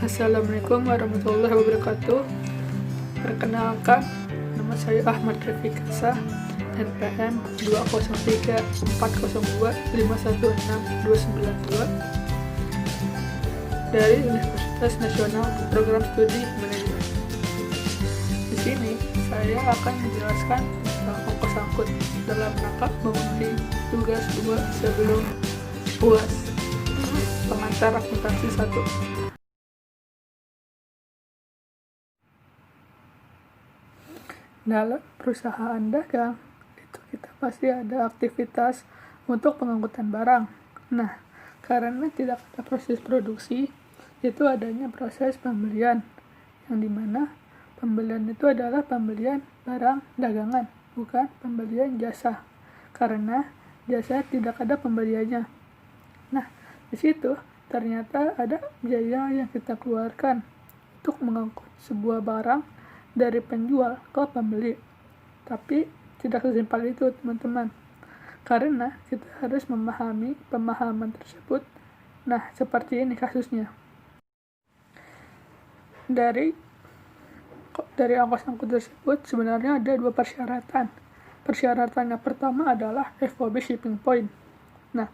Assalamualaikum warahmatullahi wabarakatuh. Perkenalkan, nama saya Ahmad Rafiq Kasah, NPM 203402516 dari Universitas Nasional Program Studi Manajemen. Di sini saya akan menjelaskan tentang ongkos angkut dalam rangka memenuhi tugas 2 sebelum UAS pengantar akuntansi 1. Dalam perusahaan dagang, itu kita pasti ada aktivitas untuk pengangkutan barang. Nah, karena tidak ada proses produksi, itu adanya proses pembelian, yang dimana pembelian itu adalah pembelian barang dagangan, bukan pembelian jasa, karena jasa tidak ada pembeliannya. Nah, di situ ternyata ada biaya yang kita keluarkan untuk mengangkut sebuah barang dari penjual ke pembeli. Tapi tidak sesimpel itu, teman-teman, karena kita harus memahami pemahaman tersebut. Nah, seperti ini kasusnya. Dari ongkos angkut tersebut sebenarnya ada 2 persyaratan. Persyaratan yang pertama adalah FOB shipping point. Nah,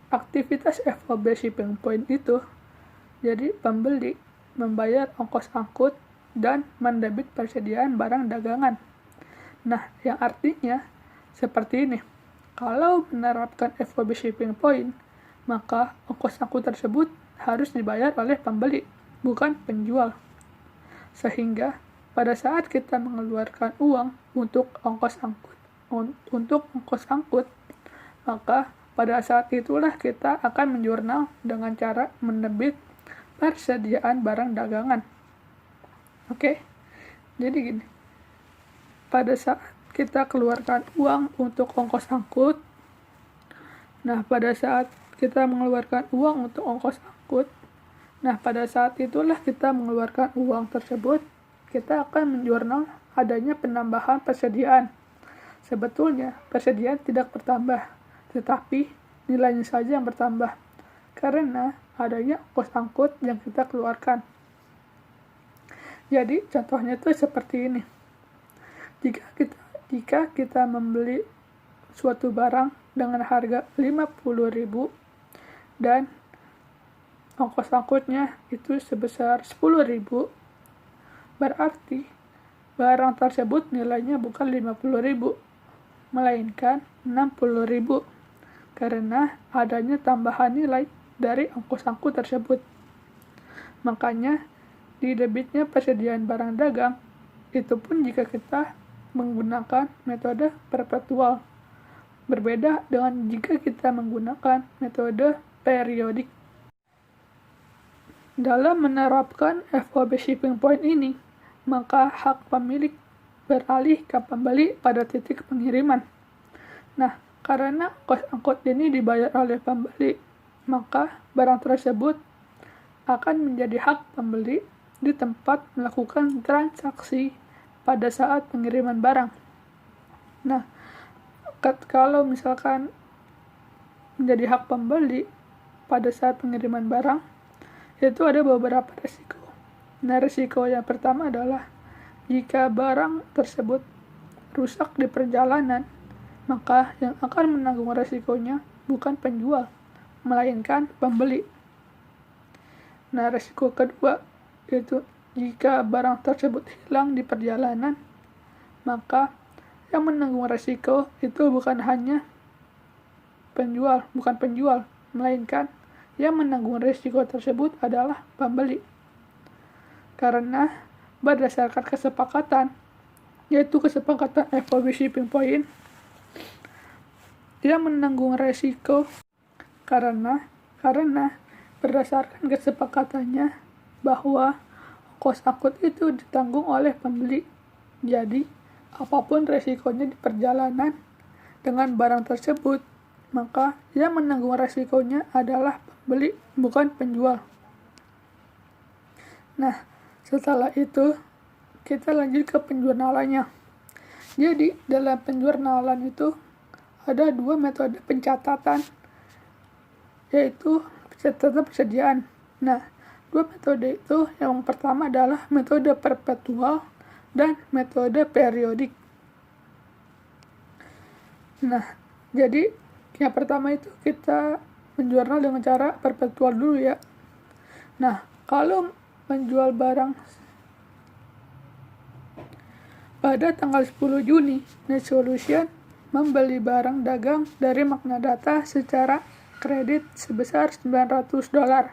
aktivitas FOB shipping point itu jadi pembeli membayar ongkos angkut dan mendebit persediaan barang dagangan. Nah, yang artinya seperti ini. Kalau menerapkan FOB shipping point, maka ongkos angkut tersebut harus dibayar oleh pembeli, bukan penjual. Sehingga pada saat kita mengeluarkan uang untuk ongkos angkut, maka pada saat itulah kita akan menjurnal dengan cara mendebit persediaan barang dagangan. Oke, jadi gini, pada saat kita keluarkan uang untuk ongkos angkut, nah pada saat kita mengeluarkan uang untuk ongkos angkut, nah pada saat itulah kita mengeluarkan uang tersebut, kita akan menjurnal adanya penambahan persediaan. Sebetulnya persediaan tidak bertambah, tetapi nilainya saja yang bertambah, karena adanya ongkos angkut yang kita keluarkan. Jadi contohnya itu seperti ini. Jika kita membeli suatu barang dengan harga 50.000 dan ongkos angkutnya itu sebesar 10.000, berarti barang tersebut nilainya bukan 50.000, melainkan 60.000, karena adanya tambahan nilai dari ongkos angkut tersebut. Makanya di debitnya persediaan barang dagang, itu pun jika kita menggunakan metode perpetual. Berbeda dengan jika kita menggunakan metode periodik. Dalam menerapkan FOB shipping point ini, maka hak pemilik beralih ke pembeli pada titik pengiriman. Nah, karena ongkos angkut ini dibayar oleh pembeli, maka barang tersebut akan menjadi hak pembeli di tempat melakukan transaksi pada saat pengiriman barang. Nah, kalau misalkan menjadi hak pembeli pada saat pengiriman barang, itu ada beberapa risiko. Nah, risiko yang pertama adalah jika barang tersebut rusak di perjalanan, maka yang akan menanggung risikonya bukan penjual, melainkan pembeli. Nah, risiko kedua yaitu jika barang tersebut hilang di perjalanan, maka yang menanggung risiko itu bukan penjual, melainkan yang menanggung risiko tersebut adalah pembeli. Karena berdasarkan kesepakatan, yaitu kesepakatan FOB shipping point, dia menanggung risiko karena berdasarkan kesepakatannya bahwa ongkos angkut itu ditanggung oleh pembeli. Jadi, apapun resikonya di perjalanan dengan barang tersebut, maka yang menanggung resikonya adalah pembeli, bukan penjual. Nah, setelah itu kita lanjut ke penjurnalannya. Jadi, dalam penjurnalan itu ada 2 metode pencatatan, yaitu catatan persediaan. Nah, Dua metode itu, yang pertama adalah metode perpetual dan metode periodik. Nah, jadi yang pertama itu kita menjurnal dengan cara perpetual dulu ya. Nah, kalau menjual barang pada tanggal 10 Juni, Net Solution membeli barang dagang dari Magna Data secara kredit sebesar $900.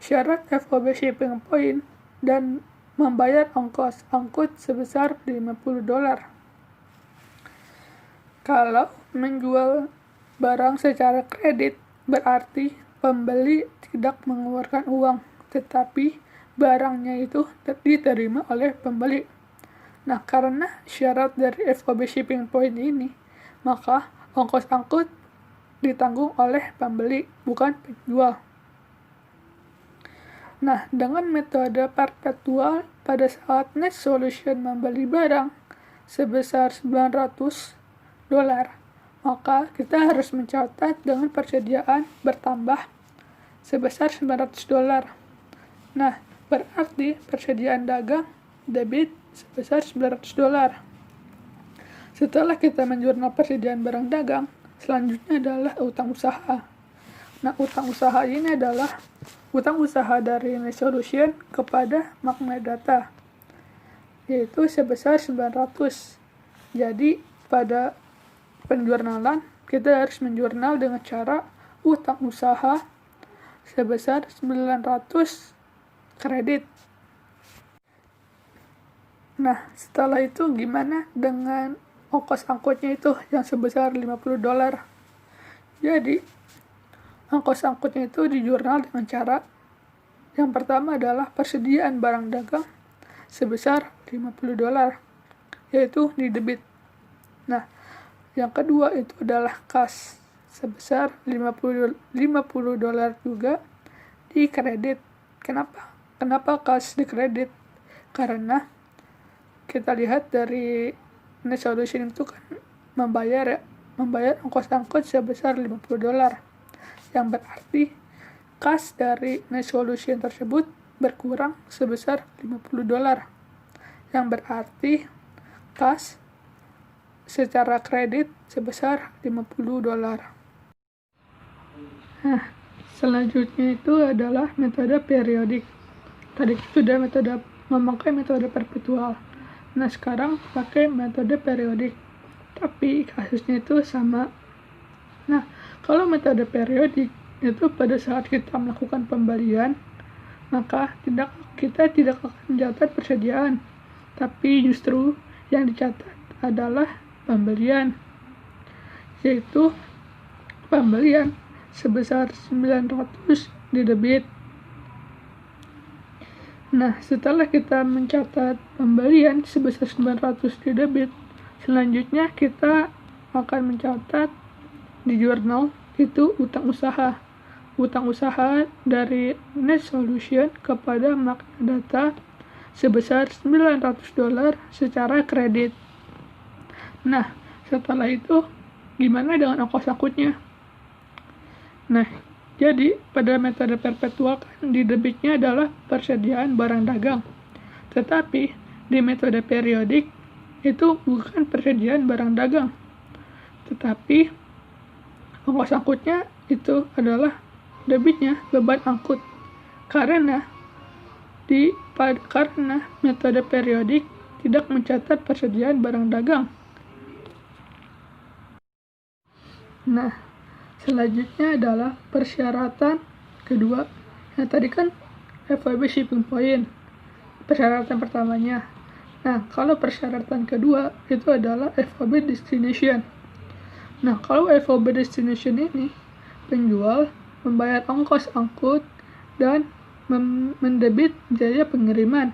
Syarat FOB shipping point dan membayar ongkos angkut sebesar $50. Kalau menjual barang secara kredit, berarti pembeli tidak mengeluarkan uang, tetapi barangnya itu diterima oleh pembeli. Nah, karena syarat dari FOB shipping point ini, maka ongkos angkut ditanggung oleh pembeli, bukan penjual. Nah, dengan metode perpetual, pada saat Net Solution membeli barang sebesar $900, maka kita harus mencatat dengan persediaan bertambah sebesar $900. Nah, berarti persediaan dagang debit sebesar $900. Setelah kita menjurnal persediaan barang dagang, selanjutnya adalah utang usaha. Nah, utang usaha ini adalah utang usaha dari Net Solution kepada Magna Data, yaitu sebesar $900. Jadi, pada penjurnalan, kita harus menjurnal dengan cara utang usaha sebesar $900 kredit. Nah, setelah itu gimana dengan ongkos angkutnya itu yang sebesar $50? Jadi, ongkos angkutnya itu dijurnal dengan cara yang pertama adalah persediaan barang dagang sebesar $50, yaitu di debit. Nah, yang kedua itu adalah kas sebesar $50 juga di kredit. Kenapa kas di kredit? Karena kita lihat dari Net Solution itu kan membayar ongkos angkut sebesar $50, yang berarti kas dari Net Solution tersebut berkurang sebesar $50, yang berarti kas secara kredit sebesar $50. Nah, selanjutnya itu adalah metode periodik. Tadi sudah memakai metode perpetual. Nah, sekarang pakai metode periodik, tapi kasusnya itu sama. Nah, kalau metode periodik itu pada saat kita melakukan pembelian, maka kita tidak akan mencatat persediaan, tapi justru yang dicatat adalah pembelian, yaitu pembelian sebesar $900 di debit. Nah, setelah kita mencatat pembelian sebesar $900 di debit, selanjutnya kita akan mencatat di jurnal itu utang usaha. Utang usaha dari Net Solution kepada Magna Data sebesar $900 secara kredit. Nah, setelah itu gimana dengan ongkos angkutnya? Nah, jadi pada metode perpetual kan di debitnya adalah persediaan barang dagang. Tetapi di metode periodik itu bukan persediaan barang dagang, tetapi ongkos angkutnya itu adalah debitnya beban angkut. Karena metode periodik tidak mencatat persediaan barang dagang. Nah, selanjutnya adalah persyaratan kedua. Nah, tadi kan FOB shipping point, persyaratan pertamanya. Nah, kalau persyaratan kedua itu adalah FOB destination. Nah, kalau FOB destination ini, penjual membayar ongkos angkut dan mendebit biaya pengiriman.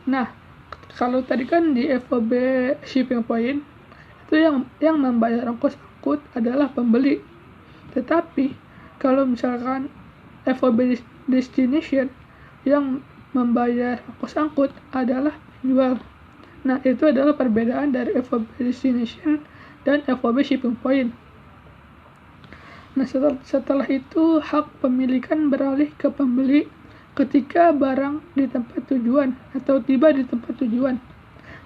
Nah, kalau tadi kan di FOB shipping point itu yang membayar ongkos angkut adalah pembeli. Tetapi kalau misalkan FOB destination, yang membayar ongkos angkut adalah penjual. Nah, itu adalah perbedaan dari FOB destination dan FOB shipping point. Nah, setelah itu hak pemilikan beralih ke pembeli ketika barang di tempat tujuan atau tiba di tempat tujuan.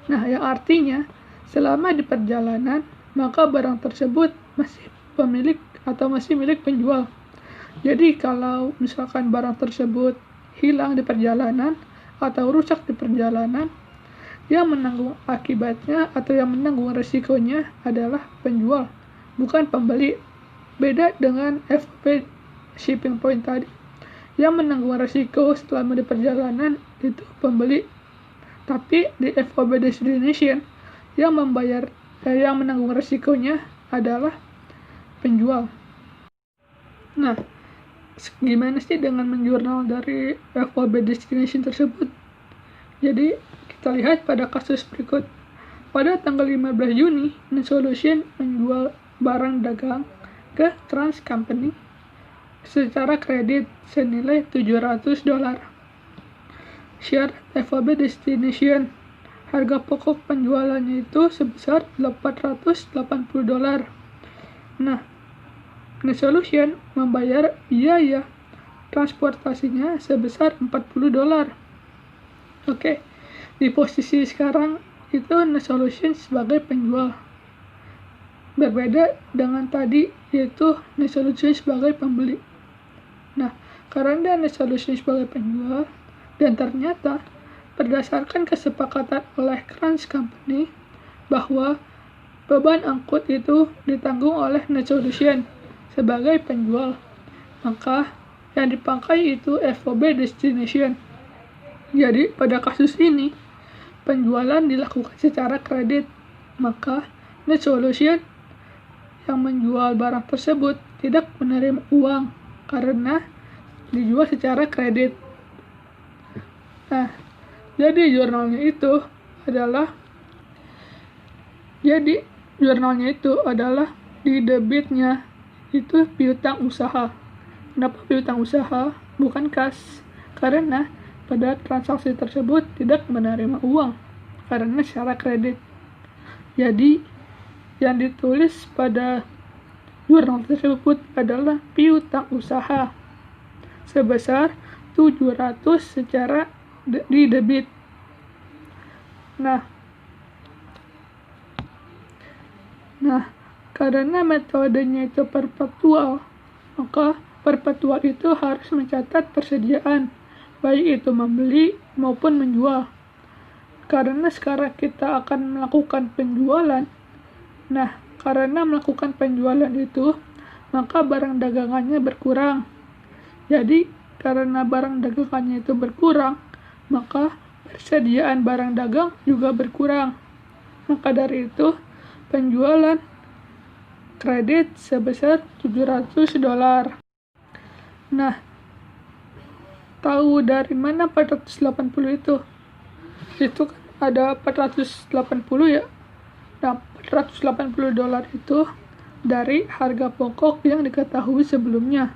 Nah, yang artinya selama di perjalanan, maka barang tersebut masih pemilik atau masih milik penjual. Jadi kalau misalkan barang tersebut hilang di perjalanan atau rusak di perjalanan, yang menanggung akibatnya atau yang menanggung resikonya adalah penjual, bukan pembeli. Beda dengan FOB shipping point tadi, yang menanggung resiko selama di perjalanan itu pembeli. Tapi di FOB destination, yang menanggung resikonya adalah penjual. Nah, gimana sih dengan menjurnal dari FOB destination tersebut? Jadi, kita lihat pada kasus berikut. Pada tanggal 15 Juni, NetSolution menjual barang dagang ke Trans Company secara kredit senilai $700. Syarat FOB destination, harga pokok penjualannya itu sebesar $880. Nah, NetSolution membayar biaya transportasinya sebesar $40. Oke, di posisi sekarang itu NetSolution sebagai penjual. Berbeda dengan tadi, yaitu NetSolution sebagai pembeli. Nah, karena NetSolution sebagai penjual, dan ternyata berdasarkan kesepakatan oleh Trans Company bahwa beban angkut itu ditanggung oleh NetSolution sebagai penjual, maka yang dipakai itu FOB destination. Jadi pada kasus ini penjualan dilakukan secara kredit, maka NetSolution yang menjual barang tersebut tidak menerima uang karena dijual secara kredit. Nah, jadi jurnalnya itu adalah di debitnya itu piutang usaha. Kenapa piutang usaha bukan kas? Karena pada transaksi tersebut tidak menerima uang karena secara kredit. Jadi yang ditulis pada jurnal tersebut adalah piutang usaha sebesar 700 secara di debit. Nah, karena metodenya itu perpetual, maka perpetual itu harus mencatat persediaan, baik itu membeli maupun menjual. Karena sekarang kita akan melakukan penjualan, karena melakukan penjualan itu, maka barang dagangannya berkurang. Jadi, karena barang dagangannya itu berkurang, maka persediaan barang dagang juga berkurang. Maka dari itu, penjualan kredit sebesar $700. Nah, tahu dari mana 480 itu? Itu kan ada 480 ya. Nah, $480 itu dari harga pokok yang diketahui sebelumnya.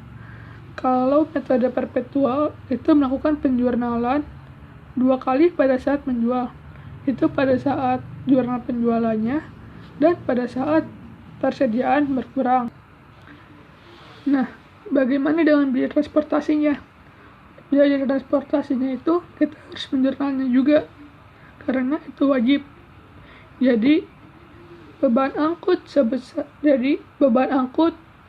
Kalau metode perpetual itu melakukan penjurnalan 2 kali pada saat menjual. Itu pada saat jurnal penjualannya dan pada saat persediaan berkurang. Nah, bagaimana dengan biaya transportasinya? Biaya transportasinya itu kita harus menjurnalnya juga, karena itu wajib. Jadi beban angkut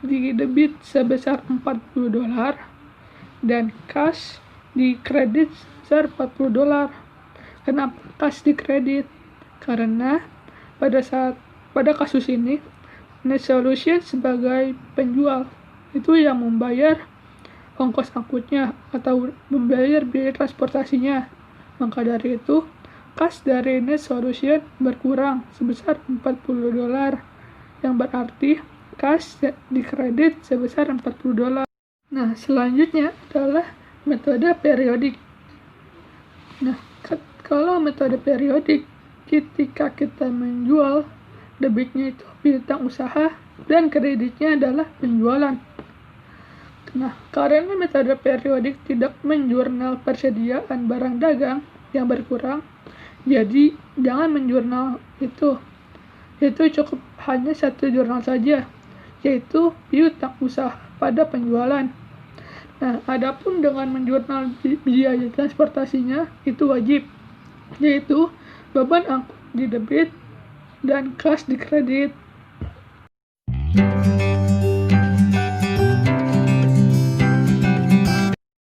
di debit sebesar $40 dan kas di kredit sebesar $40. Kenapa kas di kredit? Karena pada kasus ini NetSolution sebagai penjual itu yang membayar ongkos angkutnya atau membayar biaya transportasinya. Maka dari itu, kas dari NetSolution berkurang sebesar $40, yang berarti kas di kredit sebesar $40. Nah, selanjutnya adalah metode periodik. Nah, kalau metode periodik, ketika kita menjual, debitnya itu piutang usaha dan kreditnya adalah penjualan. Nah, karena metode periodik tidak menjurnal persediaan barang dagang yang berkurang, jadi jangan menjurnal itu. Itu cukup hanya satu jurnal saja, yaitu piutang usaha pada penjualan. Nah, adapun dengan menjurnal biaya transportasinya itu wajib, yaitu beban angkut di debit dan kas di kredit.